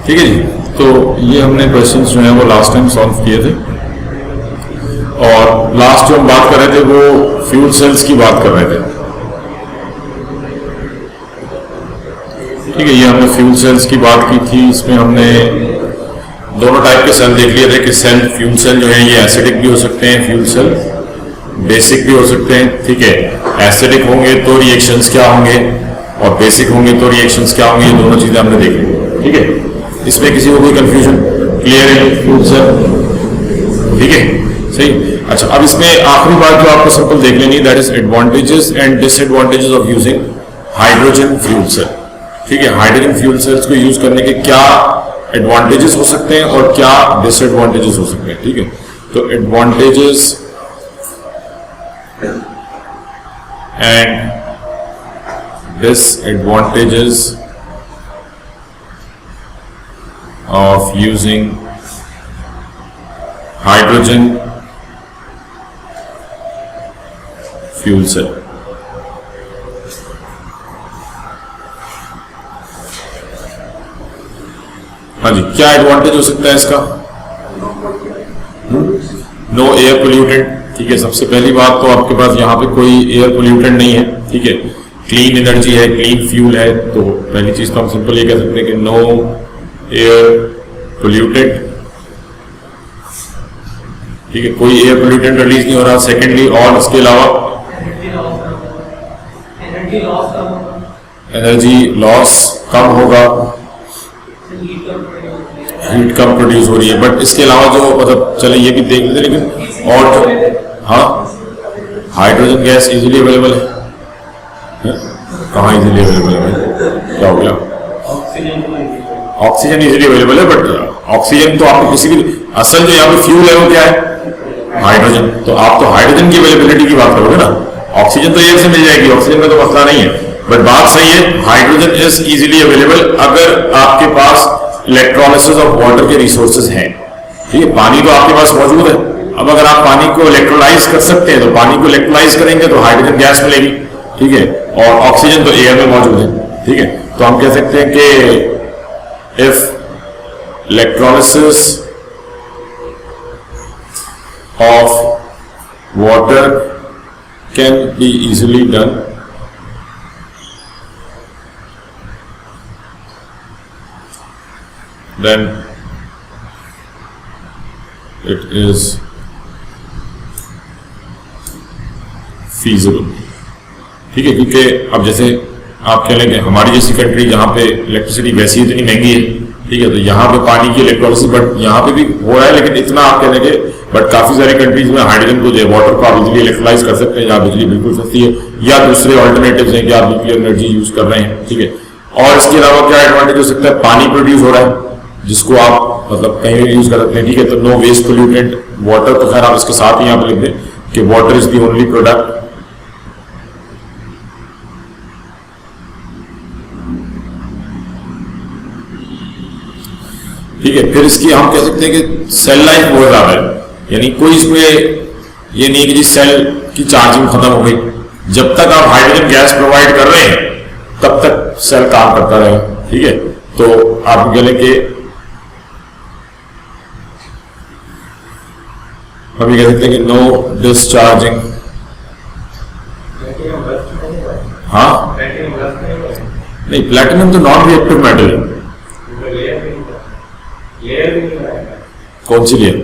ठीक है जी। तो ये हमने क्वेश्चंस जो हैं वो लास्ट टाइम सॉल्व किए थे, और लास्ट जो हम बात कर रहे थे वो फ्यूल सेल्स की बात कर रहे थे। ठीक है, ये हमने फ्यूल सेल्स की बात की थी। इसमें हमने दोनों टाइप के सेल देख लिए थे कि सेल फ्यूल सेल जो है ये एसिडिक भी हो सकते हैं, फ्यूल सेल बेसिक भी हो सकते हैं। ठीक है, एसिडिक होंगे तो रिएक्शंस क्या होंगे और बेसिक होंगे तो रिएक्शंस क्या होंगे, ये दोनों चीजें हमने देखी। ठीक है, इसमें किसी को कोई कंफ्यूजन? क्लियर है फ्यूल सेल? ठीक है, सही। अच्छा, अब इसमें आखिरी बात जो आपको सिंपल देख लेनी, that is advantages and disadvantages of using hydrogen fuel cell. ठीक है, हाइड्रोजन फ्यूल सेल्स को यूज करने के क्या एडवांटेजेस हो सकते हैं और क्या डिसएडवांटेजेस हो सकते हैं। ठीक है, तो advantages and disadvantages of using hydrogen fuel cell। हाँ जी, क्या एडवांटेज हो सकता है इसका? No air pollutant. ठीक है, सबसे पहली बात तो आपके पास यहाँ पे कोई एयर पोल्यूटेंट नहीं है। ठीक है, क्लीन एनर्जी है, क्लीन फ्यूल है। तो पहली चीज तो हम सिंपल ये कह सकते हैं कि नो एयर पोल्यूटेंट। ठीक है, कोई एयर पोल्यूटेंट रिलीज नहीं हो रहा। सेकेंडली, और इसके अलावा एनर्जी लॉस कम होगा, हीट कम प्रोड्यूस हो रही है। बट इसके अलावा जो मतलब चले ये भी देख लेते, लेकिन और जो हाँ, हाइड्रोजन गैस इजीली अवेलेबल है। कहाँ इजीली अवेलेबल है? क्या हो गया? ऑक्सीजन इजीली अवेलेबल है, बट ऑक्सीजन तो आपको किसी भी, असल जो यहाँ पे फ्यूल है वो क्या है? हाइड्रोजन। तो आप तो हाइड्रोजन की अवेलेबिलिटी की बात करोगे ना, ऑक्सीजन तो एयर से मिल जाएगी, ऑक्सीजन का तो मसला नहीं है। बट बात सही है, हाइड्रोजन इज इजीली अवेलेबल अगर आपके पास इलेक्ट्रोलाइसिस ऑफ वाटर के रिसोर्सेज हैं। ठीक है, पानी तो आपके पास मौजूद है। अब अगर आप पानी को इलेक्ट्रोलाइज कर सकते हैं तो पानी को इलेक्ट्रोलाइज करेंगे तो हाइड्रोजन गैस मिलेगी। ठीक है, और ऑक्सीजन तो एयर में मौजूद है। ठीक है, तो हम कह सकते हैं कि if electrolysis of water can be easily done, then it is feasible। ठीक है, क्योंकि अब जैसे आप कह लेंगे हमारी जैसी कंट्री जहाँ पे इलेक्ट्रिसिटी वैसी इतनी महंगी है। ठीक है, तो यहाँ पे पानी की इलेक्ट्रोलिसिस बट यहाँ पे भी हो रहा है, लेकिन इतना आप कह लेंगे। बट काफी सारी कंट्रीज में हाइड्रोजन को जो वाटर को आप बिजली इलेक्ट्रोलाइज कर सकते हैं, जहाँ बिजली बिल्कुल सस्ती है, या दूसरे ऑल्टरनेटिव्स हैं कि आप न्यूक्लियर एनर्जी यूज कर रहे हैं। ठीक है, और इसके अलावा क्या एडवांटेज हो सकता है? पानी प्रोड्यूस हो रहा है जिसको आप मतलब कहीं भी यूज कर सकते हैं। ठीक है, तो नो वेस्ट पोल्यूटेंट वाटर, तो खैर आप इसके साथ ही यहाँ पे लिख दें कि water is the only product ठीक है। फिर इसकी हम कह सकते हैं कि सेल लाइफ बहुत ज्यादा है, यानी कोई इसमें ये नहीं कि जी सेल की चार्जिंग खत्म हो गई। जब तक आप हाइड्रोजन गैस प्रोवाइड कर रहे हैं तब तक सेल काम करता रहेगा। ठीक है, तो आप कह लें कि हम ये कह सकते हैं कि नो डिस्चार्जिंग। हाँ नहीं, प्लेटिनम तो नॉन रिएक्टिव मेटल है। कौन सी layer?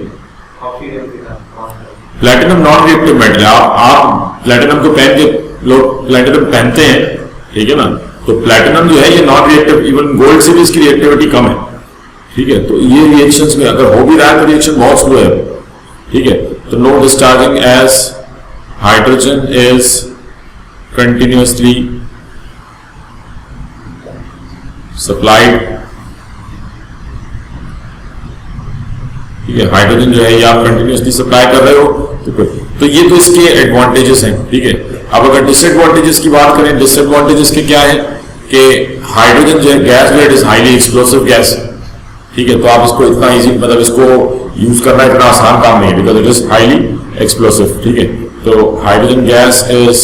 Platinum non reactive metal है। आप प्लेटिनम को पहन के लोग प्लेटिनम पहनते हैं, ठीक है ना, तो प्लेटिनम जो है ये नॉन रिएक्टिव, इवन गोल्ड से भी इसकी रिएक्टिविटी कम है। ठीक है, तो ये रिएक्शंस में अगर हो भी रहा है तो रिएक्शन बहुत स्लो है। ठीक है, तो no discharging as hydrogen is continuously supplied. ठीक है, हाइड्रोजन जो है ये आप कंटिन्यूअसली सप्लाई कर रहे हो, तो ये तो इसके एडवांटेजेस हैं। ठीक है, अब अगर डिसएडवांटेजेस की बात करें, डिसएडवांटेजेस के क्या है कि हाइड्रोजन जो है गैस जो it is highly explosive gas. ठीक है, तो आप इसको इतना इजी मतलब इसको यूज करना इतना आसान काम नहीं है, because it is highly explosive. ठीक है, तो hydrogen gas is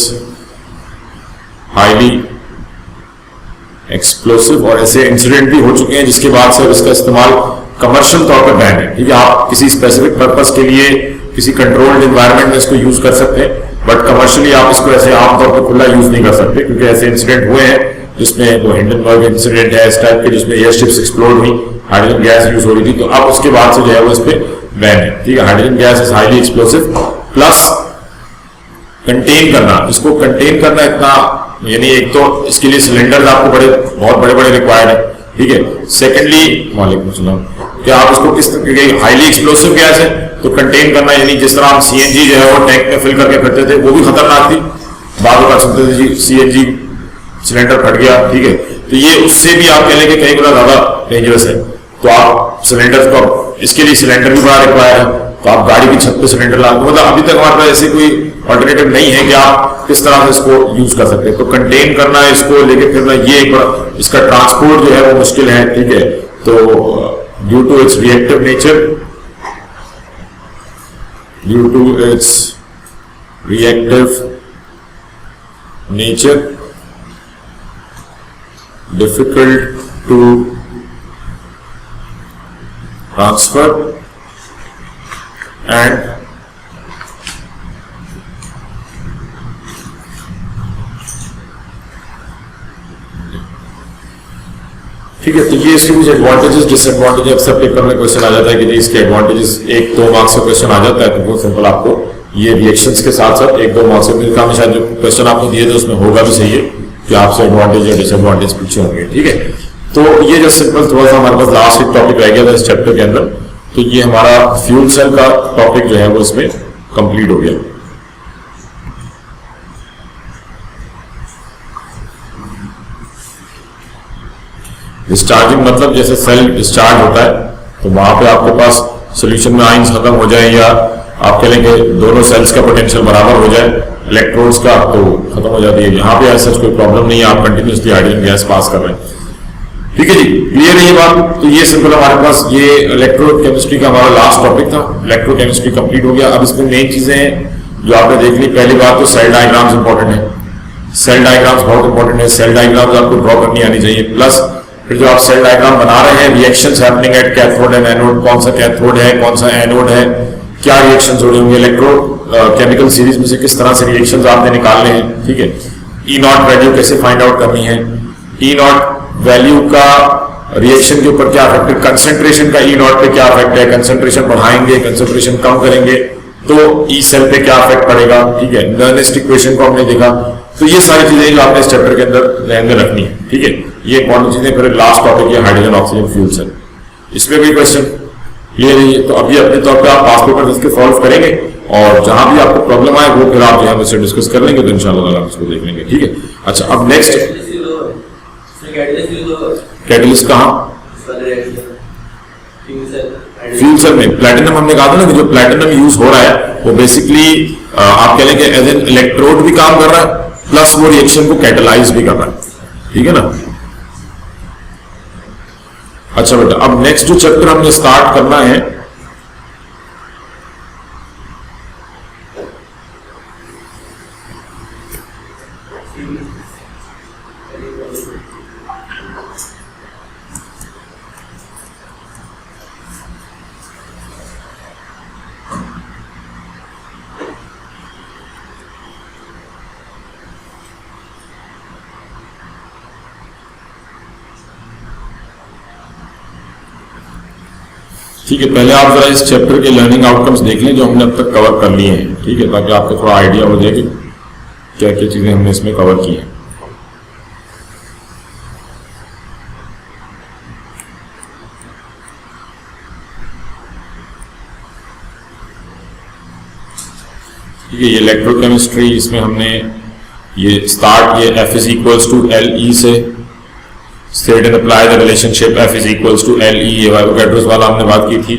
highly explosive, और ऐसे इंसिडेंट भी हो चुके हैं जिसके बाद से इसका इस्तेमाल कमर्शियल तौर पर बैन है। ठीक है, आप किसी स्पेसिफिक पर्पस के लिए किसी कंट्रोल्ड एनवायरनमेंट में इसको यूज कर सकते हैं, बट कमर्शियली आप इसको ऐसे आमतौर पर खुला यूज नहीं कर सकते, क्योंकि ऐसे इंसिडेंट हुए हैं जिसमें वो हिंडनबर्ग इंसिडेंट है इस टाइप के, जिसमें एयरशिप्स एक्सप्लोड हुई, हाइड्रोजन गैस यूज हो रही थी, तो अब उसके बाद से जो है वो इस पे बैन है। ठीक है, hydrogen gas is highly explosive, plus contain करना, इसको कंटेन करना इतना, यानी एक तो इसके लिए सिलेंडर आपको बहुत बड़े बड़े रिक्वायर्ड है। ठीक है, सेकेंडली वालेकुम सलाम, कि आप इसको किस हाईली एक्सप्लोसिव गैस है तो कंटेन करना, यानी जिस तरह हम सीएनजी जो है वो टैंक में फिल करके करते थे, वो भी खतरनाक थी, बाद में कर सकते थे जी सीएनजी सिलेंडर फट गया। ठीक है, तो ये उससे भी आप कह लें कि कई गुना ज्यादा डेंजरस है, तो आप सिलेंडर को, इसके लिए सिलेंडर भी बड़ा रिक्वायर है, तो आप गाड़ी की छत पे सिलेंडर ला, मतलब अभी तक हमारे पास ऐसे कोई ऑल्टरनेटिव नहीं है कि आप किस तरह से इसको यूज कर सकते हैं। तो कंटेन करना है, इसको लेके फिरना, ये एक बड़ा, इसका ट्रांसपोर्ट जो है वो मुश्किल है। ठीक है, तो due to its reactive nature, difficult to transfer and ठीक है, तो ये इसके कुछ एडवांटेजेस डिसएडवांटेजेस अक्सर पेपर में क्वेश्चन आ जाता है कि इसके एडवांटेजेस 1-2 मार्क्स का क्वेश्चन आ जाता है, तो बहुत सिंपल आपको ये रिएक्शंस के साथ साथ 1-2 मार्क्स में काम, शायद जो क्वेश्चन आपको दिए थे उसमें होगा भी सही है कि आपसे एडवांटेज या डिसएडवांटेज पूछे होंगे। ठीक है, तो ये जो सिंपल थोड़ा सा हमारे पास लास्ट एक टॉपिक रह गया था इस चैप्टर के अंदर, तो ये हमारा फ्यूल सेल का टॉपिक जो है वो इसमें कंप्लीट हो गया। डिस्चार्जिंग मतलब जैसे सेल डिस्चार्ज होता है तो वहां पे आपके पास सोल्यूशन में आयंस खत्म हो जाए, या आप कह लेंगे दोनों सेल्स का पोटेंशियल बराबर हो जाए इलेक्ट्रोड्स का, तो खत्म हो जाती है। यहाँ पे ऐसा कोई प्रॉब्लम नहीं है, आप कंटिन्यूसली हाइड्रोजन गैस पास कर रहे हैं। ठीक है जी, क्लियर है ये बात। तो ये सिंपल हमारे पास ये इलेक्ट्रोकेमिस्ट्री का हमारा लास्ट टॉपिक था, इलेक्ट्रोकेमिस्ट्री कंप्लीट हो गया। अब इसमें मेन चीजें जो आपने देख ली, पहली बात तो सेल डायग्राम्स इंपॉर्टेंट है, सेल डायग्राम्स बहुत इंपॉर्टेंट है, सेल डायग्राम्स आपको ड्रॉ करनी आनी चाहिए, प्लस फिर जो आप सेल डायग्राम बना रहे हैं, reactions happening at cathode and anode, कौन सा कैथोड है कौन सा एनोड है, क्या रिएक्शंस हो रही होंगे, इलेक्ट्रो केमिकल सीरीज में से किस तरह से रिएक्शंस आपने निकालने हैं। ठीक है, ई नॉट वैल्यू कैसे फाइंड आउट करनी है, ई नॉट वैल्यू का रिएक्शन के ऊपर क्या इफेक्ट है, कंसंट्रेशन का ई नॉट पे क्या इफेक्ट है, कंसंट्रेशन बढ़ाएंगे कंसंट्रेशन कम करेंगे तो ई सेल पे क्या इफेक्ट पड़ेगा। ठीक है, नर्नेस्ट इक्वेशन को हमने देखा, तो ये सारी चीजें जो आपने इस चैप्टर के अंदर ध्यान में रखनी है। ठीक है, ये इंपॉर्टेंट चीजें। फिर लास्ट टॉपिक है हाइड्रोजन ऑक्सीजन फ्यूल सेल, इसमें भी क्वेश्चन क्लियर है। तो अभी अपने तौर पे आप पास पेपर इसके सॉल्व करेंगे, और जहां भी आपको प्रॉब्लम आए वो फिर आप जो है मुझसे डिस्कस कर लेंगे, तो इंशाल्लाह आप इसको देख लेंगे। ठीक है, अच्छा अब नेक्स्ट कैटलिस्ट कहाँ, फ्यूल सेल में प्लैटिनम हमने कहा था ना कि जो प्लैटिनम यूज हो रहा है वो बेसिकली आप कह लेंगे एज एन इलेक्ट्रोड भी काम कर रहा है, प्लस वो रिएक्शन को कैटलाइज भी कर रहा है। ठीक है ना। अच्छा बेटा, अब नेक्स्ट जो चैप्टर हमने स्टार्ट करना है ठीक है, पहले आप जरा इस चैप्टर के लर्निंग आउटकम्स देख लें जो हमने अब तक कवर कर लिए हैं। ठीक है, ताकि आपको थोड़ा आइडिया हो जाए कि क्या क्या चीजें हमने इसमें कवर की हैं। ठीक है, ये इलेक्ट्रोकेमिस्ट्री, इसमें हमने ये स्टार्ट ये F is equals to L E से state and apply the relationship F is equals to L E, ये एवोगैड्रोस वाला हमने बात की थी।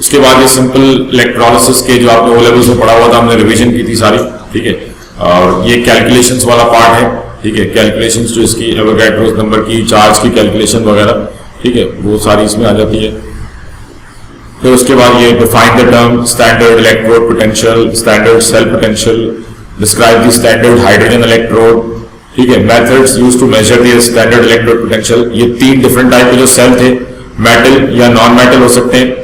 उसके बाद ये सिंपल इलेक्ट्रोलिसिस के जो आपने ओ लेवल्स में पढ़ा हुआ था, हमने रिवीजन की थी सारी। ठीक है, और ये कैलकुलेशंस वाला पार्ट है। ठीक है, कैलकुलेशंस जो इसकी एवोगैड्रोस नंबर की, चार्ज की कैलकुलेशन वगैरह, ठीक है, वो सारी इसमें आ जाती है। फिर उसके बाद ये define the term standard electrode potential, standard cell potential, describe the standard hydrogen electrode. ठीक है, methods use to measure the standard electrode potential, ये 3 डिफरेंट टाइप के जो सेल थे, मेटल या नॉन मेटल हो सकते हैं।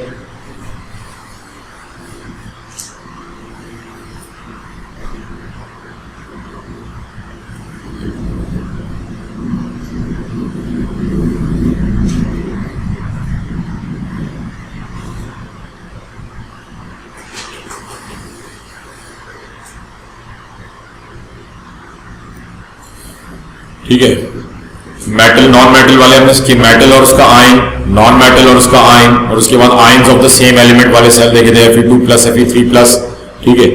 ठीक है, मेटल नॉन मेटल वाले हमने इसकी मेटल और उसका आयन, नॉन मेटल और उसका आयन, और उसके बाद ions of the same element वाले सेल देखे थे, Fe2+, Fe3+। ठीक है,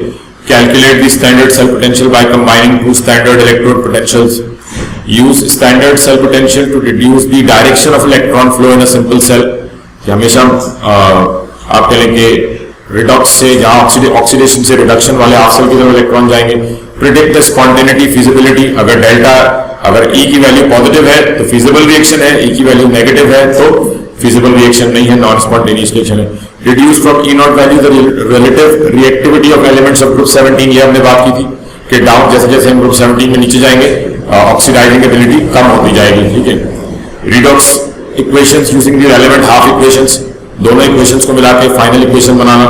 calculate the standard cell potential by combining two standard electrode potentials, use standard cell potential to reduce the direction of electron flow in a simple cell. हमेशा आप कहेंगे redox से, जहां ऑक्सीडेशन से रिडक्शन वाले half cell की तरफ electron जाएंगे। प्रिडिक्ट द स्पॉन्टेनिटी फिजिबिलिटी, अगर डेल्टा, अगर E की वैल्यू पॉजिटिव है तो फिजिबल रिएक्शन है, E की वैल्यू नेगेटिव है तो फिजिबल रिएक्शन नहीं है, नॉन स्पॉन्टेनियस रिएक्शन है। Reduce from E0 value the relative reactivity of elements of group 17, ये हमने बात की थी कि डाउन जैसे जैसे हम ग्रुप 17 में नीचे जाएंगे ऑक्सीडाइजिंग एबिलिटी कम होती जाएगी। ठीक है, redox equations using the relevant half equations, दोनों इक्वेशंस को मिला के final equation banana.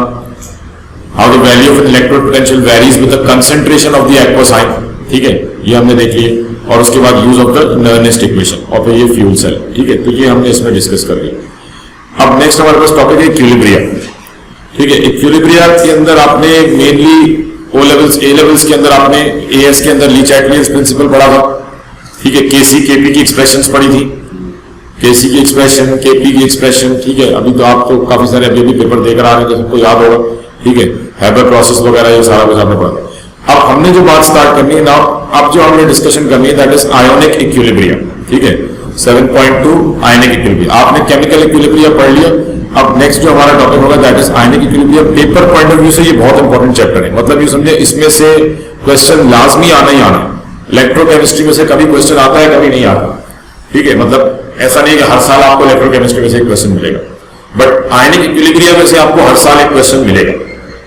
How the value of electrode potential varies with the concentration of the aqueous ion. ठीक है, ये हमने देख लिए, और उसके बाद यूज ऑफ द नर्नेस्ट इक्वेशन, और फिर ये फ्यूल सेल। ठीक है, तो ये हमने इसमें डिस्कस कर लिया। अब नेक्स्ट हमारे पास टॉपिक है इक्विलिब्रिया। ठीक है, इक्विलिब्रिया के अंदर आपने mainly O levels, A levels के अंदर आपने एएस के अंदर ली चैटलियंस प्रिंसिपल पढ़ा था। ठीक है, केसी केपी की एक्सप्रेशंस पढ़ी थी, केसी की एक्सप्रेशन, केपी की एक्सप्रेशन। ठीक है, अभी तो आप तो काफी सारे अभी पेपर देकर आ रहे हैं, सबको याद होगा। ठीक है, हैबर प्रोसेस वगैरह ये सारा कुछ आपने पढ़ा। अब हमने जो बात स्टार्ट करनी है ना, अब जो हमने डिस्कशन करनी है दैट इज आयोनिक इक्विलिब्रिया। ठीक है, 7.2 आयोनिक इक्विलिब्रिया। आपने केमिकल इक्विलिब्रिया पढ़ लिया। अब नेक्स्ट जो हमारा टॉपिक होगा that is ionic equilibria. Paper point of view से ये बहुत इंपॉर्टेंट चैप्टर है, मतलब ये समझे इसमें से क्वेश्चन लाजमी आना ही आना। इलेक्ट्रोकेमिस्ट्री में से कभी क्वेश्चन आता है, कभी नहीं आता। ठीक है, मतलब ऐसा नहीं कि हर साल आपको इलेक्ट्रोकेमिस्ट्री में से एक क्वेश्चन मिलेगा, बट आयोनिक इक्विलिब्रिया में से आपको हर साल एक क्वेश्चन मिलेगा,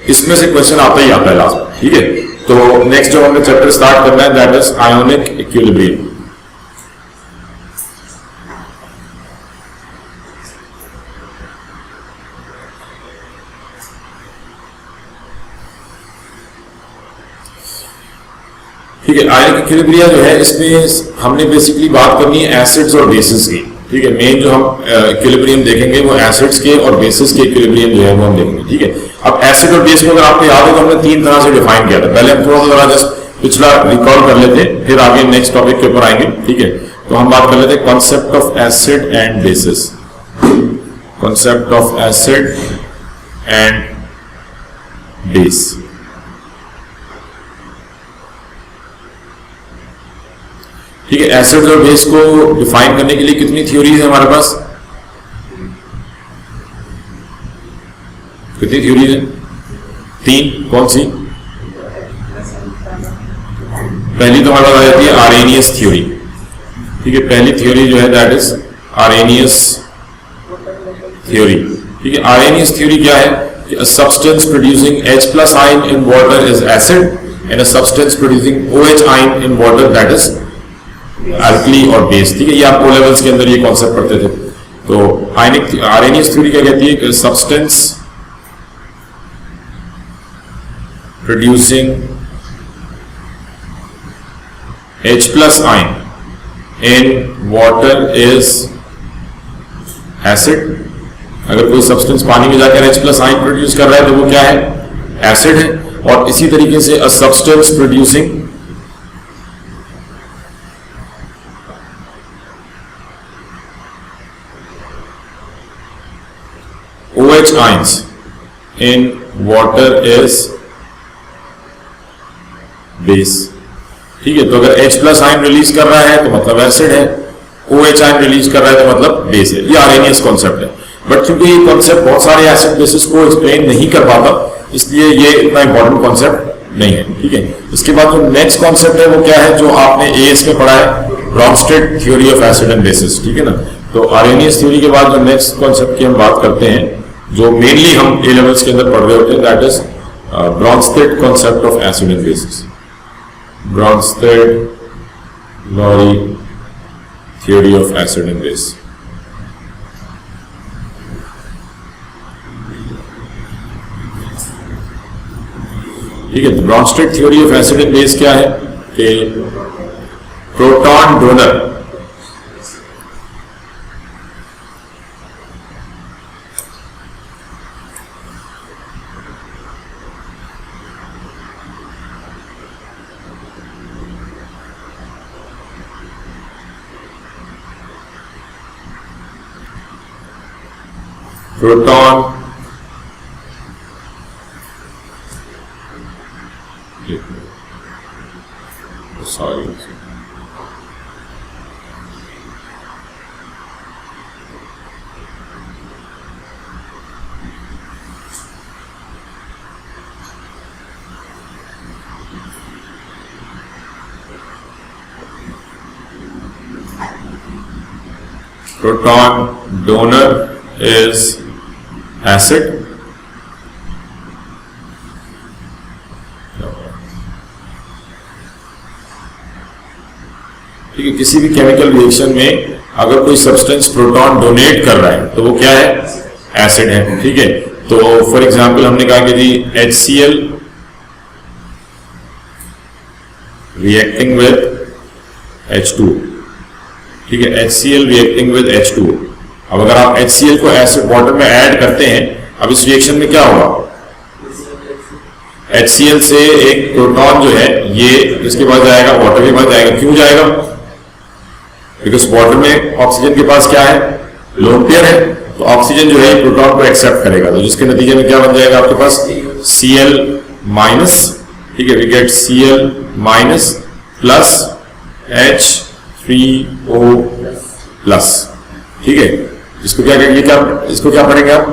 इसमें से क्वेश्चन आता ही आता है लास्ट में। ठीक है, तो नेक्स्ट जो हमने चैप्टर स्टार्ट करना है दैट इज आयोनिक इक्विलिब्रियम। ठीक है, आयोनिक इक्विलिब्रिया जो है इसमें हमने बेसिकली बात करनी है एसिड्स और बेसिस की। ठीक है, मेन जो हम इक्विलिब्रियम देखेंगे वो एसिड्स के और बेसिस के इक्विलिब्रियम जो है वो हम देखेंगे। ठीक है, अब एसिड और बेस को अगर आपको याद हो तो हमने 3 तरह से डिफाइन किया था। पहले हम थोड़ा सा जस्ट पिछला रिकॉल कर लेते, फिर आगे नेक्स्ट टॉपिक के ऊपर आएंगे। ठीक है, तो हम बात कर लेते हैं concept of acid and bases. Concept of acid and base. ठीक है, एसिड और बेस को डिफाइन करने के लिए कितनी थ्योरीज है हमारे पास? कितनी थ्योरीज है? 3। कौन सी? पहली तो हमारे पास आ जाती है आरेनियस थ्योरी। ठीक है, पहली थ्योरी जो है दैट इज आरेनियस थ्योरी। ठीक है, आरेनियस थ्योरी क्या है? A substance producing H+ ion in water is acid and a substance producing OH ion in water that is alkali और base। ठीक है, ये आप O levels के अंदर ये कॉन्सेप्ट पढ़ते थे। तो आरेनियस थ्योरी क्या कहती है कि substance producing H+ ion in water is acid। अगर कोई सब्सटेंस पानी में जाकर H+ आयन प्रोड्यूस कर रहा है तो वो क्या है? एसिड है। और इसी तरीके से a substance producing OH ions in water is base. ठीक है, तो अगर H+ आयन रिलीज कर रहा है तो मतलब एसिड है, OH आयन रिलीज कर रहा है तो मतलब बेस है। ये आरेनियस कॉन्सेप्ट है, बट क्योंकि ये कॉन्सेप्ट बहुत सारे एसिड बेसिस को एक्सप्लेन नहीं कर पाता, इसलिए ये इतना इंपॉर्टेंट कॉन्सेप्ट नहीं है। ठीक है, इसके बाद जो नेक्स्ट कॉन्सेप्ट है वो क्या है, जो आपने एएस में पढ़ा है, Brønsted theory of acid and bases. ठीक है ना, तो आरेनियस थ्योरी के बाद जो नेक्स्ट कॉन्सेप्ट की हम बात करते हैं, जो मेनली हम ए लेवल्स के अंदर पढ़ रहे होते हैं, that is Brønsted concept of acid and bases. Bronsted Lowry theory of acid and base. ठीक है, तो Brønsted theory of acid and base क्या है कि proton donor proton sorry proton donor is acid, ठीक है। किसी भी केमिकल रिएक्शन में अगर कोई सब्सटेंस प्रोटॉन डोनेट कर रहा है तो वो क्या है, एसिड है। ठीक है, तो फॉर एग्जांपल हमने कहा कि जी HCl रिएक्टिंग विद H2, ठीक है, HCl रिएक्टिंग विद H2। अब अगर आप HCl को एसिड वाटर में ऐड करते हैं, अब इस रिएक्शन में क्या होगा, HCl से एक प्रोटॉन जो है ये इसके पास जाएगा, वाटर के पास जाएगा। क्यों जाएगा, बिकॉज वाटर में ऑक्सीजन के पास क्या है, लोन पेयर है, तो ऑक्सीजन जो है प्रोटॉन को एक्सेप्ट करेगा, तो जिसके नतीजे में क्या बन जाएगा आपके पास Cl माइनस, ठीक है, we get Cl minus plus H3O plus. ठीक है, इसको क्या करेंगे, क्या इसको क्या पढ़ेंगे आप,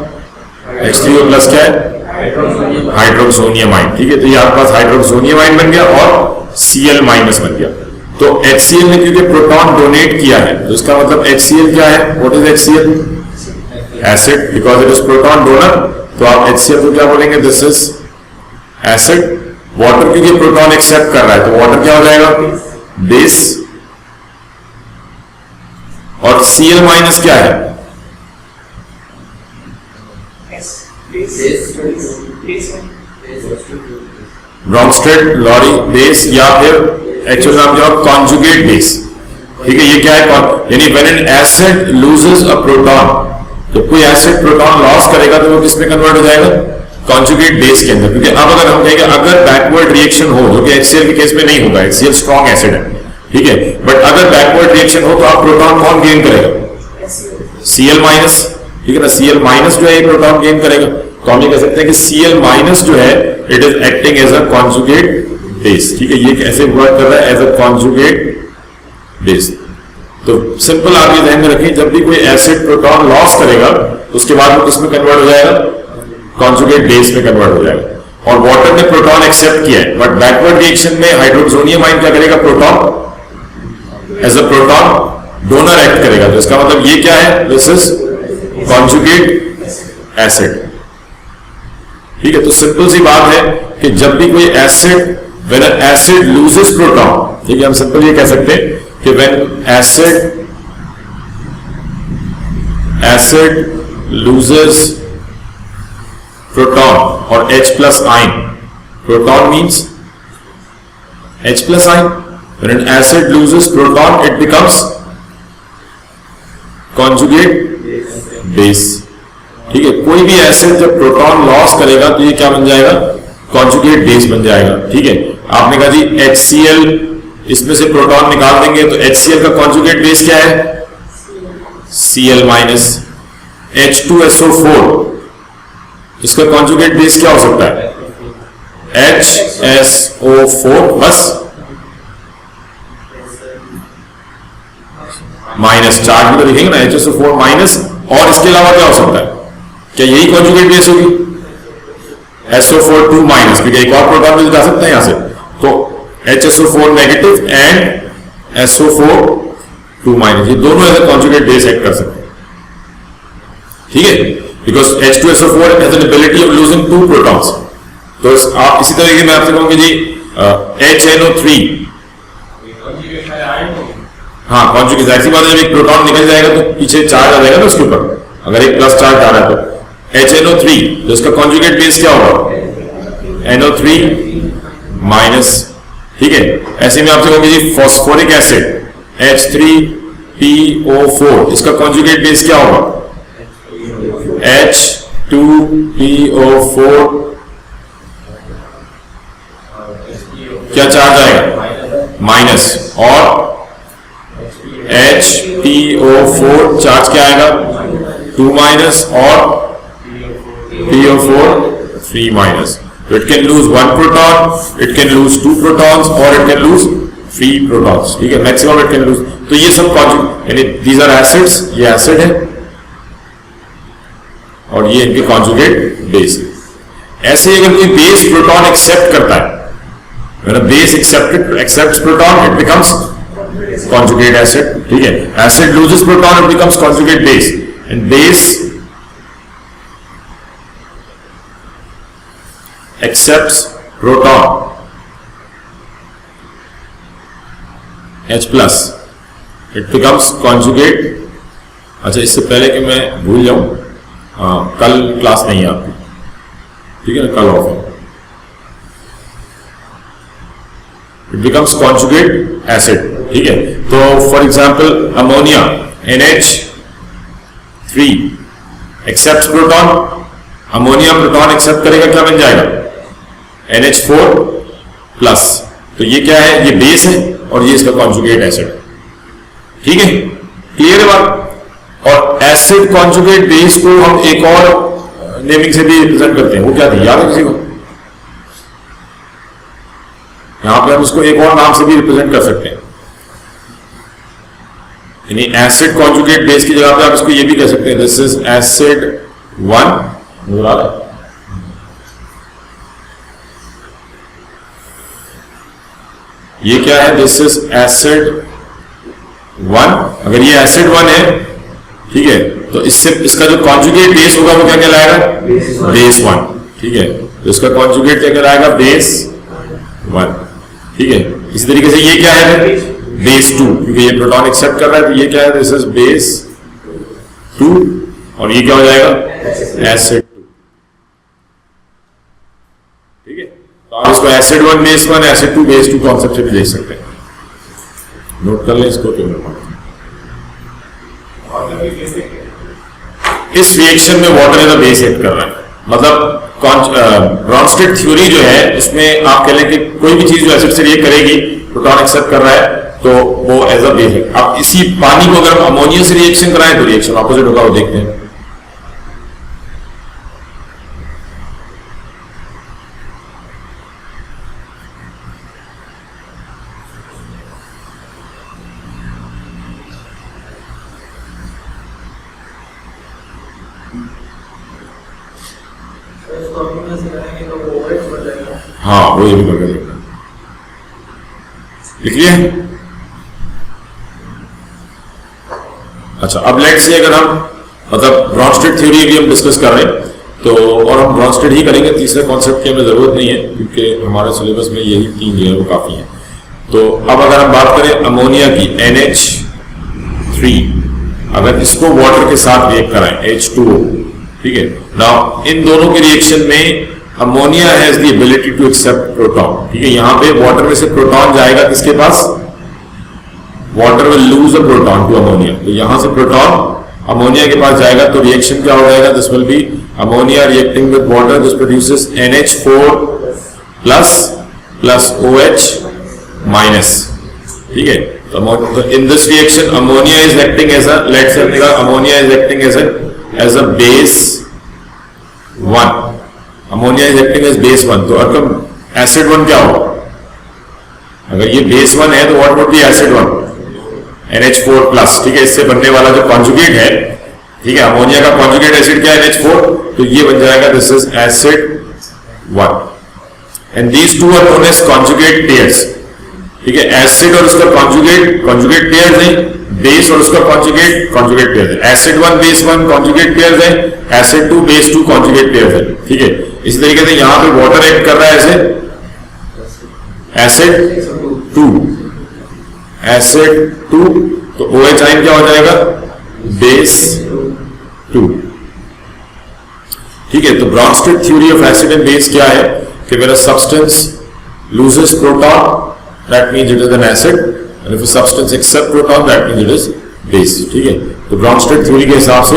H3O प्लस क्या है, हाइड्रोक्सोनियम आयन। ठीक है, तो ये आपके पास हाइड्रोक्सोनियम आयन बन गया और Cl माइनस बन गया। तो HCl ने क्योंकि प्रोटॉन डोनेट किया है तो इसका मतलब HCl क्या है, what is HCl, acid, because it is proton donor. तो आप HCl को क्या बोलेंगे, दिस इज एसिड। वाटर क्योंकि प्रोटॉन एक्सेप्ट कर रहा है तो वाटर क्या हो जाएगा, बेस। और Cl माइनस क्या है, ब्रॉन्स्टेड लॉरी बेस या फिर एक्चुअल नाम क्या, कॉन्जुगेट बेस। ठीक है, ये क्या है, यानी when an acid loses a proton, तो कोई एसिड प्रोटॉन लॉस करेगा तो वो किस में कन्वर्ट हो जाएगा, कॉन्जुगेट बेस के अंदर। क्योंकि अब अगर हम कहेंगे अगर बैकवर्ड रिएक्शन हो, जो कि HCl के केस में नहीं होगा, HCl स्ट्रॉन्ग एसिड है, ठीक है, बट अगर बैकवर्ड रिएक्शन हो तो आप प्रोटॉन कौन गेन करेगा, Cl माइनस। ठीक है ना, Cl माइनस जो है प्रोटॉन गेन करेगा। तो हम ये कह सकते हैं कि Cl माइनस जो है it is acting as a conjugate base. ठीक है, ये कैसे वर्क कर रहा है, एज अ कॉन्जुगेट बेस। तो सिंपल आप ये ध्यान में रखें, जब भी कोई एसिड प्रोटॉन लॉस करेगा तो उसके बाद वो किसमें कन्वर्ट हो जाएगा, कॉन्जुगेट बेस में कन्वर्ट हो जाएगा। और वाटर ने प्रोटॉन एक्सेप्ट किया है, बट बैकवर्ड रिएक्शन में हाइड्रोक्सोनियम आयन क्या करेगा, proton as a proton donor act करेगा। तो इसका मतलब ये क्या है, दिस इज कॉन्जुगेट एसिड। ठीक है, तो सिंपल सी बात है कि जब भी कोई acid, when an acid loses proton, ठीक है, हम सिंपल ये कह सकते हैं कि व्हेन एसिड लूजेस प्रोटॉन और H plus ion, proton means H plus ion, when an acid loses proton it becomes conjugate base. ठीक है, कोई भी एसिड जब प्रोटॉन लॉस करेगा तो ये क्या बन जाएगा, कॉन्जुगेट बेस बन जाएगा। ठीक है, आपने कहा जी HCl, इसमें से प्रोटॉन निकाल देंगे तो HCl का कॉन्जुगेट बेस क्या है, Cl माइनस। H2SO4, इसका कॉन्जुगेट बेस क्या हो सकता है, HSO4 बस माइनस, चार्ज में तो लिखेंगे ना HSO4 माइनस, और इसके अलावा क्या हो सकता है, क्या यही कॉन्जुगेट बेस होगी, SO4 2 माइनस, क्योंकि एक और प्रोटॉन भी जा सकते हैं यहां से, तो HSO4 negative and SO4 2 minus, ये दोनों एज कॉन्जुगेट बेस एक्ट कर सकते हैं। ठीक है, because H2SO4 has an ability of losing 2 protons. तो आप इसी तरीके मैं आपसे कहूंगी जी HNO3, हाँ कॉन्जुगेट, जाहिर सी बात है जब एक प्रोटॉन निकल जाएगा तो पीछे चार्ज आ जाएगा ना उसके ऊपर, अगर एक प्लस चार्ज आ रहा है तो HNO3, तो इसका कॉन्जुगेट बेस क्या होगा NO3 माइनस, ठीक है। ऐसे में आपसे कहोगे जी फॉस्फोरिक एसिड H3PO4, इसका कॉन्जुगेट बेस क्या होगा H2PO4, क्या चार्ज आएगा माइनस, और HPO4 चार्ज क्या आएगा 2 माइनस, और PO4 3 minus. So it can lose 1 proton, it can lose 2 protons, or it can lose 3 protons, ठीक है, मैक्सिमम it can lose। तो ये सब कॉन्जुगेट, यानी these are acids, ये एसिड है और ये इनके कॉन्जुगेट बेस है। ऐसे अगर कोई बेस प्रोटॉन एक्सेप्ट करता है, when a base accepts proton, it becomes conjugate acid, ठीक है। Acid loses proton, it becomes conjugate base, and base accepts proton H plus, it becomes conjugate। अच्छा, इससे पहले कि मैं भूल जाऊं, कल क्लास नहीं है आपकी, ठीक है ना, कल ऑफ है। It becomes conjugate acid, ठीक है। तो for example ammonia NH3 accept proton, ammonia proton accept करेगा, क्या बन जाएगा NH4 प्लस। तो ये क्या है, ये बेस है और ये इसका कॉन्जुगेट एसिड, ठीक है, क्लियर है बात। और एसिड कॉन्जुगेट बेस को हम एक और नेमिंग से भी रिप्रेजेंट करते हैं, वो क्या थी याद है किसी को? यहां पे हम इसको एक और नाम से भी रिप्रेजेंट कर सकते हैं, यानी एसिड कॉन्जुगेट बेस की जगह पे आप इसको ये भी कह सकते हैं, दिस इज एसिड 1, ये क्या है, दिस इज एसिड 1। अगर ये एसिड 1 है, ठीक है, तो इससे इसका जो कॉन्जुगेट बेस होगा वो क्या कहलाएगा बेस 1, ठीक है। तो इसका कॉन्जुगेट क्या कहलाएगा बेस 1, ठीक है। इसी तरीके से ये क्या है बेस 2, क्योंकि ये प्रोटॉन एक्सेप्ट कर रहा है, तो ये क्या है, दिस इज बेस 2, और ये क्या हो जाएगा एसिड 2, ठीक है। तो आप इसको acid 1 base 1, acid 2 base 2 concept से भी देख सकते हैं, नोट कर लें इसको। इस रिएक्शन में water as a base act कर रहा है, मतलब ब्रॉन्स्टेड थ्योरी जो है उसमें आप कह लें कि कोई भी चीज जो एसिड से रिएक्ट करेगी, प्रोटॉन एक्सेप्ट कर रहा है, तो वो एज अ बेस है। आप इसी पानी को अगर अमोनिया से रिएक्शन कराएं तो रिएक्शन ऑपोजिट होगा, वो देखते हैं। हाँ, वो ये भी करके देखना, लिख लिया। अच्छा, अब लेट्स से अगर हम मतलब ब्रॉन्स्टेड थ्योरी भी हम डिस्कस कर रहे हैं, तो और हम ब्रॉन्स्टेड ही करेंगे, तीसरे कॉन्सेप्ट की हमें जरूरत नहीं है क्योंकि हमारे सिलेबस में यही 3 जो है वो काफी है। तो अब अगर हम बात करें अमोनिया की NH3, अगर इसको वाटर के साथ रिएक्ट कराएं H2O, ठीक है। नाउ इन दोनों के रिएक्शन में ammonia has the ability to accept proton, ठीक है। यहां पे वाटर में से प्रोटॉन जाएगा किसके पास, water will lose a proton to ammonia, तो यहां से प्रोटॉन अमोनिया के पास जाएगा, तो रिएक्शन क्या हो जाएगा, this will be ammonia reacting with water, this produces NH4 plus plus OH minus, ठीक है। तो in this reaction ammonia is acting as a, let's say ammonia is acting as a base 1, ammonia is acting as base 1, तो अगर acid 1 क्या होगा, अगर ये base 1 है तो what would be acid 1 NH4 plus, ठीक है। इससे बनने वाला जो कॉन्जुगेट है, ठीक है, अमोनिया का कॉन्जुगेट एसिड क्या है NH4, तो ये बन जाएगा this is acid 1, and these two are known as conjugate pairs, ठीक है। एसिड और उसका कॉन्जुगेट पेयर्स है, बेस और उसका कॉन्जुगेट पेयर्स है। एसिड 1 बेस 1 कॉन्जुगेट पेयर्स है, एसिड 2 बेस 2 कॉन्जुगेट पेयर्स है, ठीक है। इसी तरीके से यहां पे वाटर एक्ट कर रहा है ऐसे एसिड 2, एसिड 2, तो OH आयन क्या हो जाएगा, बेस 2। ठीक है, तो Brønsted theory of acid and base क्या है कि when a substance loses proton that means it is an acid and if a substance accepts proton that means it is base। ठीक है, तो ब्रॉन्स्टेड थ्योरी के हिसाब से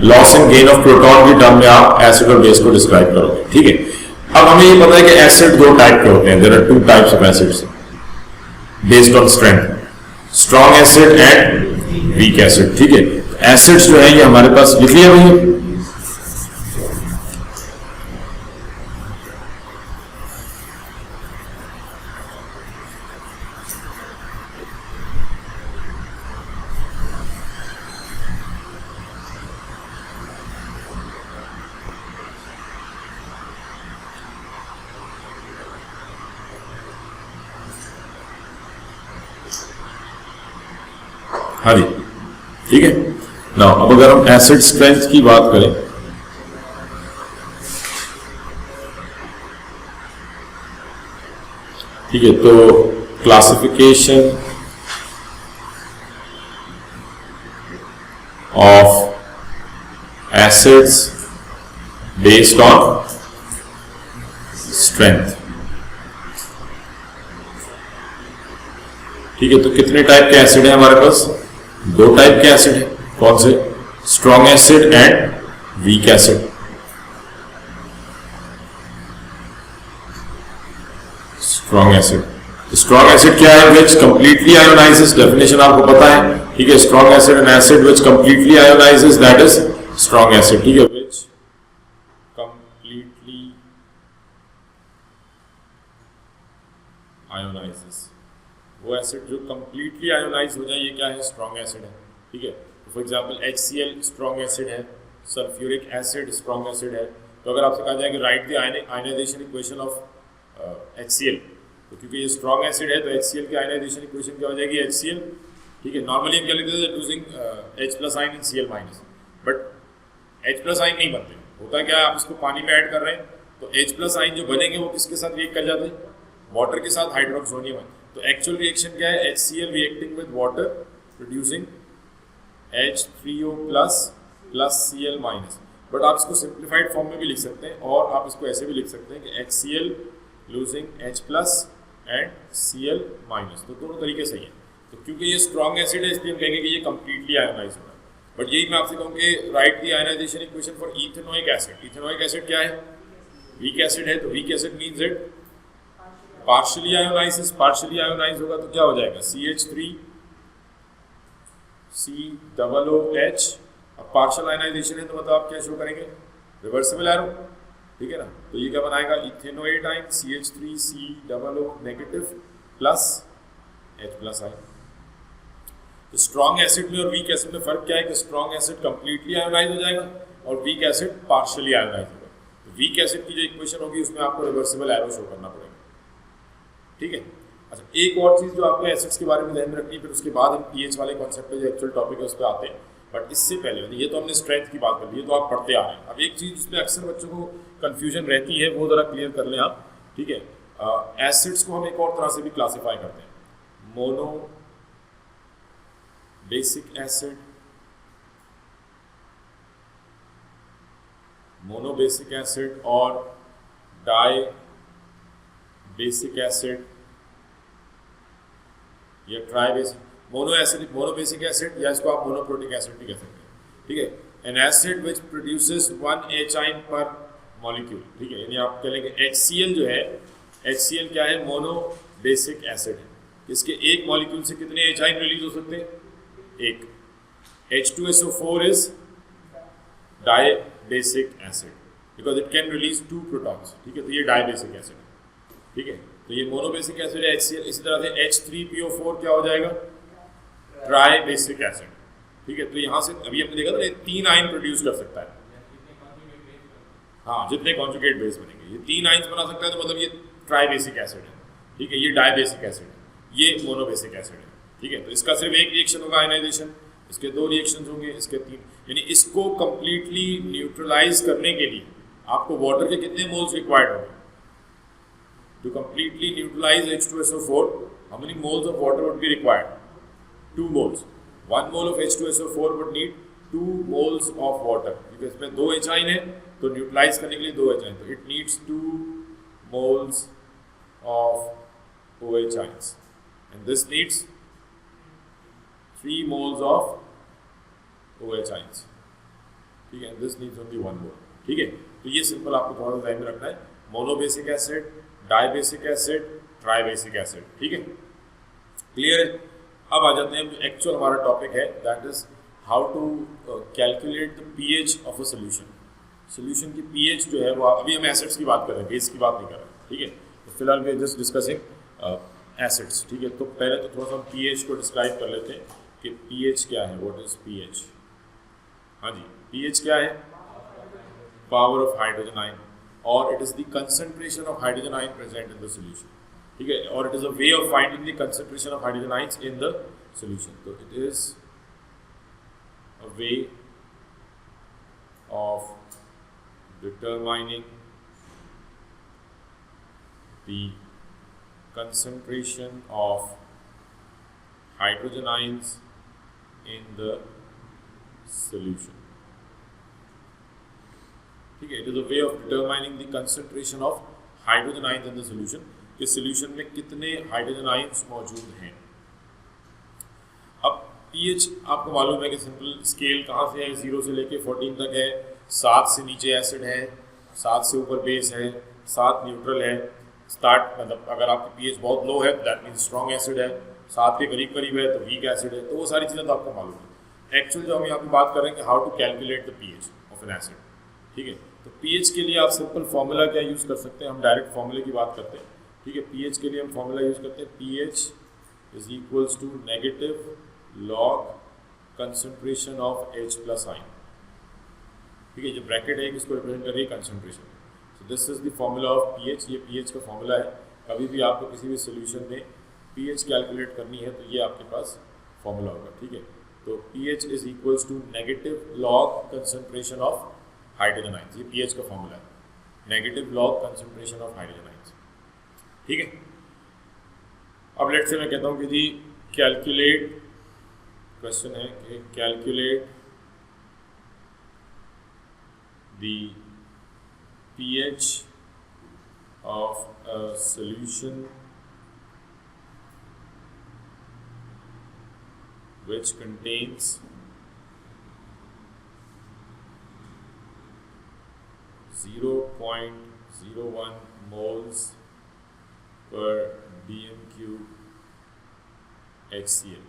loss and gain of proton की टर्म में आप एसिड और बेस को डिस्क्राइब करोगे। ठीक है, अब हमें ये पता है कि एसिड दो टाइप के होते हैं, there are 2 types of acids based on strength, strong acid and weak acid. ठीक है, एसिड्स जो है ये हमारे पास लिख लिया भैया, हाँ जी। ठीक है, नाउ अब अगर हम एसिड स्ट्रेंथ की बात करें, ठीक है, तो classification of acids based on strength. ठीक है, तो कितने टाइप के एसिड है हमारे पास, 2 टाइप के एसिड है, कौन से, strong acid and weak acid. Strong acid, strong acid क्या है, विच कंप्लीटली आयोनाइजेस, डेफिनेशन आपको पता है। ठीक है, strong acid and acid which completely ionises that is strong acid. ठीक है, विच कंप्लीटली आयोनाइजेस, वो एसिड जो कंप्लीटली आयोनाइज हो जाए ये क्या है, स्ट्रॉन्ग एसिड है। ठीक है, तो for example HCl strong acid है, सल्फ्यूरिक एसिड स्ट्रॉन्ग एसिड है। तो अगर आपसे कहा जाए कि write the ionisation equation of HCl, तो क्योंकि ये स्ट्रॉन्ग एसिड है तो HCl की आयनाइजेशन इक्वेशन क्या हो जाएगी, HCl। ठीक है, नॉर्मली हम क्या लिखते हैं using H+ ion in Cl-, but H+ ion नहीं बनते। होता क्या है, आप इसको पानी में ऐड कर रहे हैं तो H+ आयन जो बनेंगे वो किसके साथ रिएक्ट कर जाते हैं, वाटर के साथ, हाइड्रोक्सोनियम। तो एक्चुअल रिएक्शन क्या है, HCl reacting with water producing H3O plus Cl-। But आप इसको सिंप्लीफाइड फॉर्म में भी लिख सकते हैं और आप इसको ऐसे भी लिख सकते हैं कि HCl losing H+ and Cl-। तो दोनों तरीके सही है। तो क्योंकि ये स्ट्रॉन्ग एसिड है इसलिए हम कहेंगे कि ये कंप्लीटली आयोनाइज हो रहा है। बट यही मैं आपसे कहूँ कि write the ionisation equation for ethanoic acid. Ethanoic acid क्या है, वीक एसिड है, तो weak acid means it partially ionise. Partially ionise होगा तो क्या हो जाएगा, CH3 COOH। अब पार्शियल आयनाइजेशन है तो मतलब आप क्या शो करेंगे, रिवर्सिबल एरो। ठीक है ना, तो ये क्या बनाएगा, ethanoate ion CH3 COO negative plus H+ ion. तो स्ट्रॉन्ग एसिड में और वीक एसिड में फर्क क्या है कि स्ट्रॉन्ग एसिड कंप्लीटली आयोनाइज हो जाएगा और वीक एसिड पार्शियली आयोनाइज होगा। तो वीक एसिड की जो इक्वेशन होगी उसमें आपको रिवर्सिबल एरो शो करना पड़ेगा। ठीक है, अच्छा एक और चीज़ जो आपको एसिड्स के बारे में ध्यान रखनी है, फिर उसके बाद हम pH वाले कॉन्सेप्ट पे जो एक्चुअल टॉपिक है उस पर आते हैं। बट इससे पहले ये तो हमने स्ट्रेंथ की बात कर ली, ये तो आप पढ़ते आ रहे हैं। अब एक चीज़ जिसमें अक्सर बच्चों को कन्फ्यूजन रहती है वो ज़रा क्लियर कर लें आप। ठीक है, एसिड्स को हम एक और तरह से भी क्लासीफाई करते हैं, mono basic acid, mono basic acid और डाई बेसिक एसिड या try basic. Mono basic acid या इसको आप मोनोप्रोटिक एसिड भी कह सकते हैं। ठीक है, N acid which produces 1 H ion पर मॉलिक्यूल। ठीक है, यानी आप कह लेंगे HCl जो है, HCl क्या है, मोनो बेसिक एसिड है। इसके एक मॉलिक्यूल से कितने H आयन रिलीज हो सकते हैं, एक। H2SO4 is dibasic acid because it can release 2 protons. ठीक है, तो ये डाई बेसिक एसिड है। ठीक है, तो ये मोनोबेसिक एसिड है HCl। इसी तरह से H3PO4 क्या हो जाएगा, ट्राई बेसिक एसिड। ठीक है, तो यहाँ से अभी हमने देखा था ये 3 आयन प्रोड्यूस कर सकता है। हाँ, जितने कॉन्जुगेट बेस बनेंगे ये 3 आयन्स बना सकता है, तो मतलब ये ट्राई बेसिक एसिड है। ठीक है, ये डाई बेसिक एसिड है, ये मोनोबेसिक एसिड है। ठीक है, तो इसका सिर्फ एक रिएक्शन होगा आयनाइजेशन, इसके 2 रिएक्शन होंगे, इसके 3। यानी इसको कंप्लीटली न्यूट्रलाइज करने के लिए आपको वाटर के कितने मोल्स रिक्वायर्ड होंगे, to completely neutralise H2SO4 how many moles of water would be required, 2 moles. 1 mole of H2SO4 would need 2 moles of water, क्योंकि इसमें 2 H आइन है तो न्यूट्रलाइज करने के लिए 2 H आइन, तो it needs 2 moles of OH ions, and this needs 3 moles of OH ions. ठीक है, this needs only 1 mole. ठीक है, तो ये सिंपल आपको थोड़ा सा ध्यान में रखना है. Monobasic acid, dibasic acid, tribasic acid. ठीक है, क्लियर है. अब आ जाते हैं एक्चुअल हमारा टॉपिक है, that is how to calculate the pH of a solution. Solution की पीएच जो है वो, अभी हम एसिड्स की बात कर रहे हैं, बेस की बात नहीं कर रहे हैं. ठीक है, तो फिलहाल we are just discussing acids. ठीक है, तो पहले तो थोड़ा सा हम पीएच को डिस्क्राइब कर लेते हैं कि पीएच क्या है. What is pH? हाँ जी, पीएच क्या है? पावर ऑफ हाइड्रोजन आयन, और it is the concentration of hydrogen ion present in the solution. ठीक है, और it is a way of finding the concentration of hydrogen ions in the solution. तो it is a way of determining the concentration of hydrogen ions in the solution. ठीक है, it is a way of determining the concentration of hydrogen ions in the solution, कि solution में कितने hydrogen ions मौजूद हैं. अब pH आपको मालूम है कि सिंपल स्केल कहाँ से है, 0 से लेके 14 तक है. 7 से नीचे एसिड है, 7 से ऊपर बेस है, 7 न्यूट्रल है. स्टार्ट मतलब अगर आपकी पीएच बहुत लो है दैट मीन्स स्ट्रॉन्ग एसिड है, 7 के करीब करीब है तो वीक एसिड है. तो वो सारी चीज़ें तो आपको मालूम है. एक्चुअली जो हम यहाँ पे बात कर रहे हैं कि how to calculate the pH of an acid. ठीक है, तो पीएच के लिए आप सिंपल फॉर्मूला क्या यूज़ कर सकते हैं? हम डायरेक्ट फॉर्मूले की बात करते हैं. ठीक है, पीएच के लिए हम फॉर्मूला यूज़ करते हैं, pH is equals to negative log concentration of H plus ion. ठीक है, जो ब्रैकेट है इसको रिप्रेजेंट कर रही है concentration. So this is the formula of pH. ये पीएच का फॉर्मूला है. कभी भी आपको किसी भी सोल्यूशन में पीएच कैलकुलेट करनी है तो ये आपके पास फॉर्मूला होगा. ठीक है, तो pH is equals to negative log concentration of hydrogen ions. ये पीएच का फॉर्मूला है, negative log concentration of hydrogen ions. ठीक है, अब लेट्स से मैं कहता हूँ कि जी कैलकुलेट, क्वेश्चन है कि calculate the pH of a solution which contains 0.01 moles per dm cube HCl.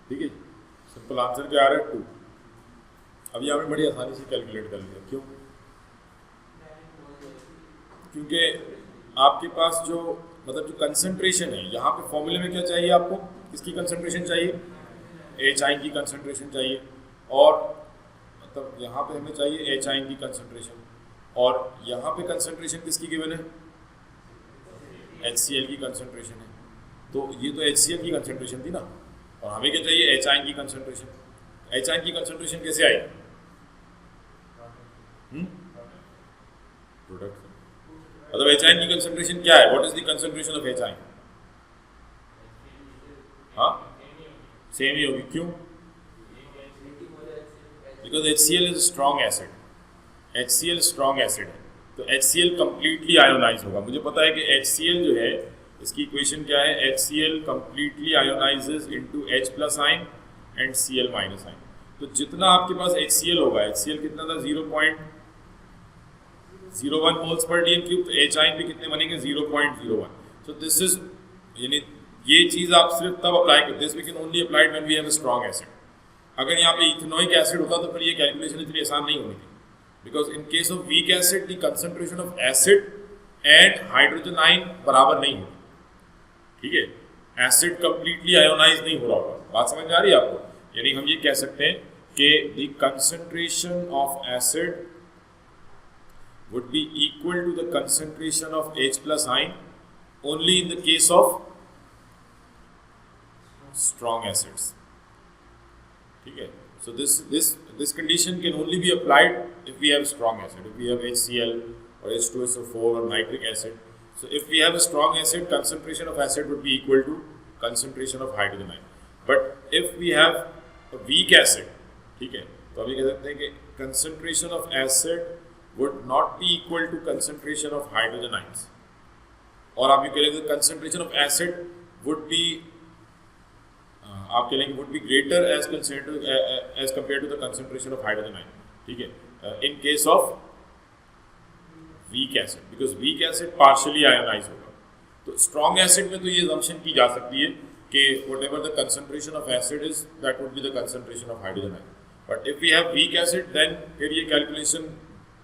ठीक है, सिंपल आंसर क्या आ रहा है 2. अभी आपने बड़ी आसानी से कैलकुलेट कर लिया. क्यों? क्योंकि आपके पास जो मतलब जो कंसंट्रेशन है, यहाँ पे फॉर्मूले में क्या चाहिए आपको? किसकी कंसंट्रेशन चाहिए? H आयन की कंसंट्रेशन चाहिए. और मतलब यहाँ पे हमें चाहिए H आयन की कंसंट्रेशन, और यहाँ पे कंसंट्रेशन किसकी गिवन है? HCl की कंसंट्रेशन है. तो ये तो HCl की कंसंट्रेशन थी ना, और हमें क्या चाहिए? H आयन की कंसंट्रेशन. H आयन की कंसंट्रेशन कैसे आई? प्रोडक्ट मतलब H आयन की कंसंट्रेशन क्या है? What is the concentration of H ion? हाँ, सेम ही होगी. क्यों? Because HCl is strong acid. HCl strong acid है, तो HCl कंप्लीटली आयोनाइज होगा. मुझे पता है कि HCl जो है इसकी इक्वेशन क्या है? HCl completely ionises into H plus ion and Cl minus ion. तो जितना आपके पास HCl होगा, HCl कितना था? 0.01 मोल्स पर डीएम क्यूब, तो एच आइन भी कितने बनेंगे 0.01। सो दिस इज, यानी ये चीज़ आप सिर्फ तब अप्लाई करते, this we can only applied when we have a strong acid. अगर यहाँ पे इथेनोइक एसिड होता तो फिर ये कैलकुलेशन इतनी आसान नहीं होनी थी, because in case of weak acid the concentration of acid and hydrogen ion बराबर नहीं होगी, ठीक है, एसिड कंप्लीटली आयोनाइज नहीं हो रहा होगा। बात समझ में आ रही है आपको? यानी हम ये कह सकते हैं कि the concentration of acid would be equal to the concentration of H plus ion only in the case of strong acids, ठीक है। So this condition can only be applied if we have strong acid, if we have HCl or H2SO4 or nitric acid. So if we have a strong acid, concentration of acid would be equal to concentration of hydrogen ion. But if we have a weak acid, ठीक है, तो हम ये कह सकते हैं कि concentration of acid would not be equal to concentration of hydrogen ions, और आप ये कहेंगे concentration of acid would be आप कहेंगे would be greater as compared to the concentration of hydrogen ion, ठीक है, in case of weak acid, because weak acid partially ionized होगा। तो strong acid में तो ये assumption की जा सकती है कि whatever the concentration of acid is, that would be the concentration of hydrogen ion, but if we have weak acid then फिर ये calculation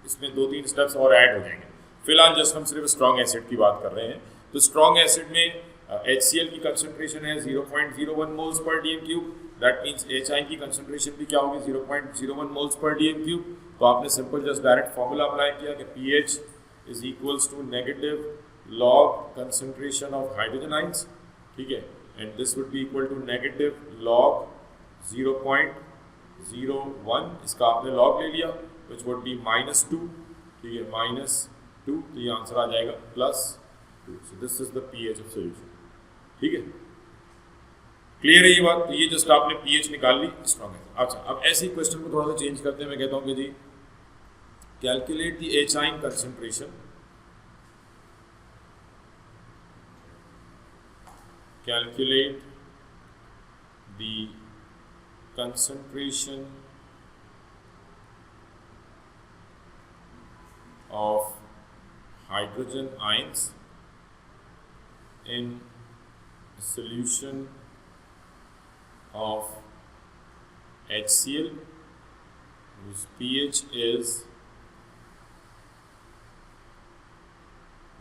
इसमें 2-3 स्टेप्स और ऐड हो जाएंगे। फिलहाल जस्ट हम सिर्फ स्ट्रॉन्ग एसिड की बात कर रहे हैं। तो स्ट्रॉन्ग एसिड में HCl की कंसंट्रेशन है 0.01 moles per DM cube, that means HI की कंसंट्रेशन भी क्या होगी 0.01 मोल्स पर डीएम क्यूब। तो आपने simple just direct formula apply किया कि pH is equals to negative log concentration of hydrogen ions, ठीक है, and this would be equal to negative log 0.01, इसका आपने लॉग ले लिया, which would be -2, ठीक है, -2, तो ये आंसर आ जाएगा +2। so this is the pH of solution, ठीक है, क्लियर है ये बात? तो ये जस्ट आपने pH निकाल ली स्ट्रॉन्ग है। अच्छा, अब ऐसे ही क्वेश्चन को थोड़ा सा चेंज करते हैं। मैं कहता हूँ कि जी calculate the H ion concentration, calculate the concentration of hydrogen ions in a solution of HCl whose pH is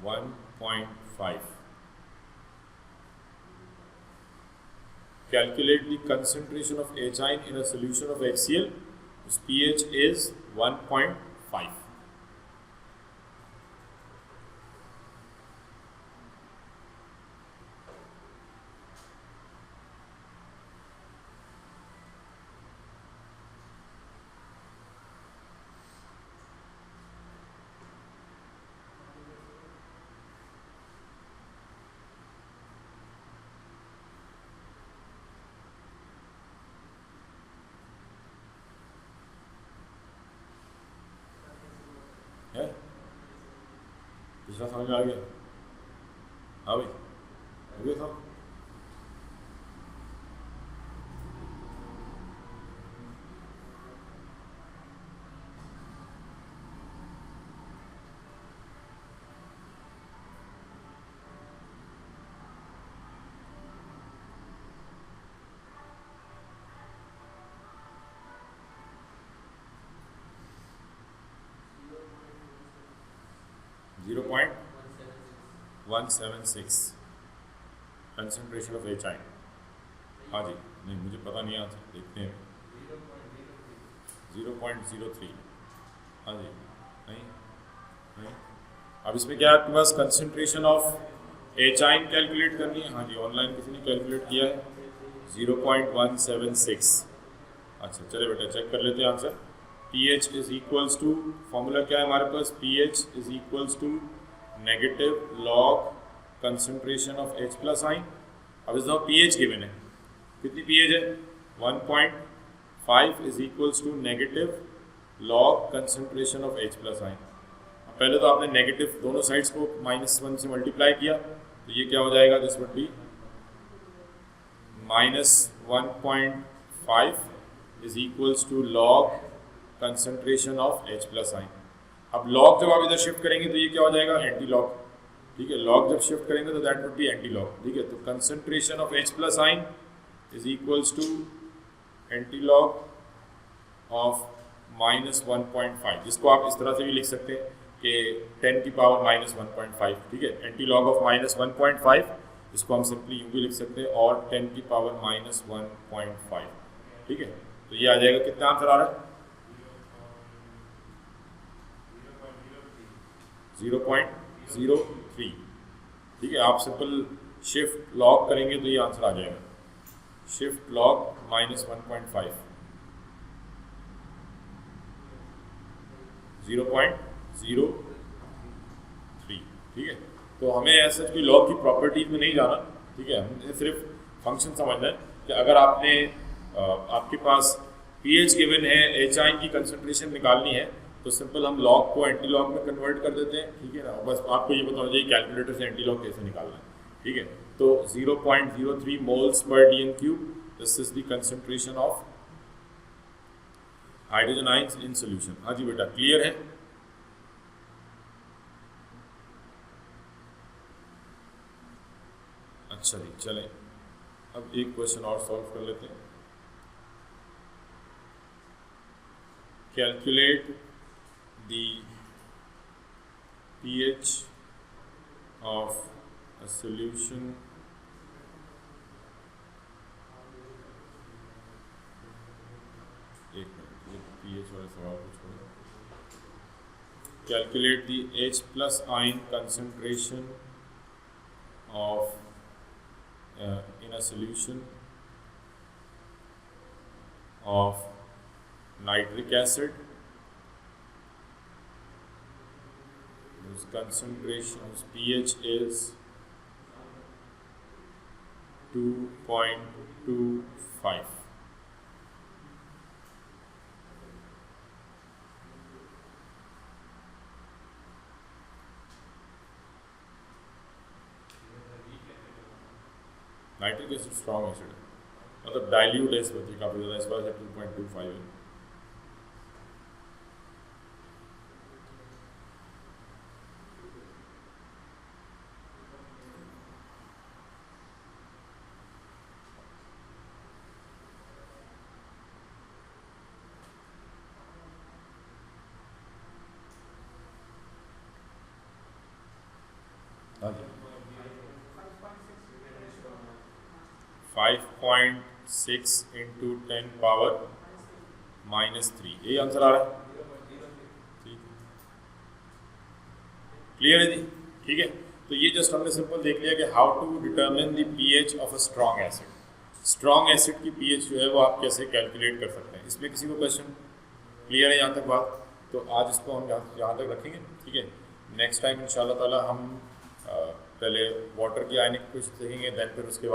1.5. Calculate the concentration of H ion in a solution of HCl whose pH is 1.5. है पिछला समझ में आ गया? हाँ भाई, हो गया था। 0.176 कंसंट्रेशन ऑफ एच आई। हाँ जी, नहीं मुझे पता नहीं आता, देखते हैं। 0.03, हाँ जी, नहीं नहीं। अब इसमें क्या है आपके पास? Concentration of H I calculate करनी है। हाँ जी, ऑनलाइन किसी ने कैलकुलेट किया है 0.176। अच्छा चले बेटा चेक कर लेते हैं answer. pH is equals to, formula क्या है हमारे पास? pH is equals to negative log concentration of H plus ion. अब इस दफा pH गिवन है, कितनी pH है? 1.5 is equals to negative log concentration of H plus ion. पहले तो आपने नेगेटिव दोनों साइड्स को -1 से मल्टीप्लाई किया, तो ये क्या हो जाएगा? This would be -1.5 is equals to log concentration of H plus ion. अब लॉग जब आप इधर शिफ्ट करेंगे तो ये क्या हो जाएगा, एंटी लॉग, ठीक है। लॉग जब शिफ्ट करेंगे तो that would be anti log, ठीक है। तो concentration of H plus ion is equals to anti log of -1.5, जिसको आप इस तरह से भी लिख सकते हैं कि 10 की पावर -1.5, ठीक है। एंटी लॉग ऑफ -1.5 इसको हम सिंपली यूँ भी लिख सकते हैं, और 10 की पावर -1.5, ठीक है। तो ये आ जाएगा, कितना आंसर आ रहा है, 0.03, ठीक है। आप सिंपल शिफ्ट लॉग करेंगे तो ये आंसर आ जाएगा, शिफ्ट लॉग -1.5, 0.03, ठीक है। तो हमें ऐसा कोई लॉग की प्रॉपर्टीज में नहीं जाना, ठीक है। हमें सिर्फ फंक्शन समझना है कि अगर आपने आपके पास pH गिवन है, H आयन की कंसंट्रेशन निकालनी है, तो सिंपल हम लॉग को एंटी लॉग में कन्वर्ट कर देते हैं, ठीक है ना। बस आपको ये बताना चाहिए कैलकुलेटर से एंटी लॉग कैसे निकालना है, ठीक है। तो 0.03 moles per dm³, this is the concentration of hydrogen ions in solution. हाँ जी बेटा, क्लियर है? अच्छा जी, चलें अब एक क्वेश्चन और सॉल्व कर लेते हैं। Calculate the pH of a solution pH वाले सवाल को छोड़ो। Calculate the H plus ion concentration of in a solution of nitric acid whose concentration, whose pH is 2.25. Nitric acid strong acid है, मतलब डाइल्यूट है इस वजह काफ़ी ज़्यादा, इस वजह से 2.25 है। हाँ जी, 5.6 इंटू 10 पावर -3, यही आंसर आ रहा है, ठीक है। क्लियर है जी, ठीक है। तो ये जस्ट हमने सिंपल देख लिया कि how to determine the pH of a strong acid. Strong acid की पीएच जो है वो आप कैसे कैलकुलेट कर सकते हैं, इसमें किसी को क्वेश्चन क्लियर है यहाँ तक बात? तो आज इसको हम यहाँ तक रखेंगे, ठीक है। नेक्स्ट टाइम इंशाल्लाह ताला हम पहले वाटर की आयनिक कुछ देखेंगे, देन फिर उसके बाद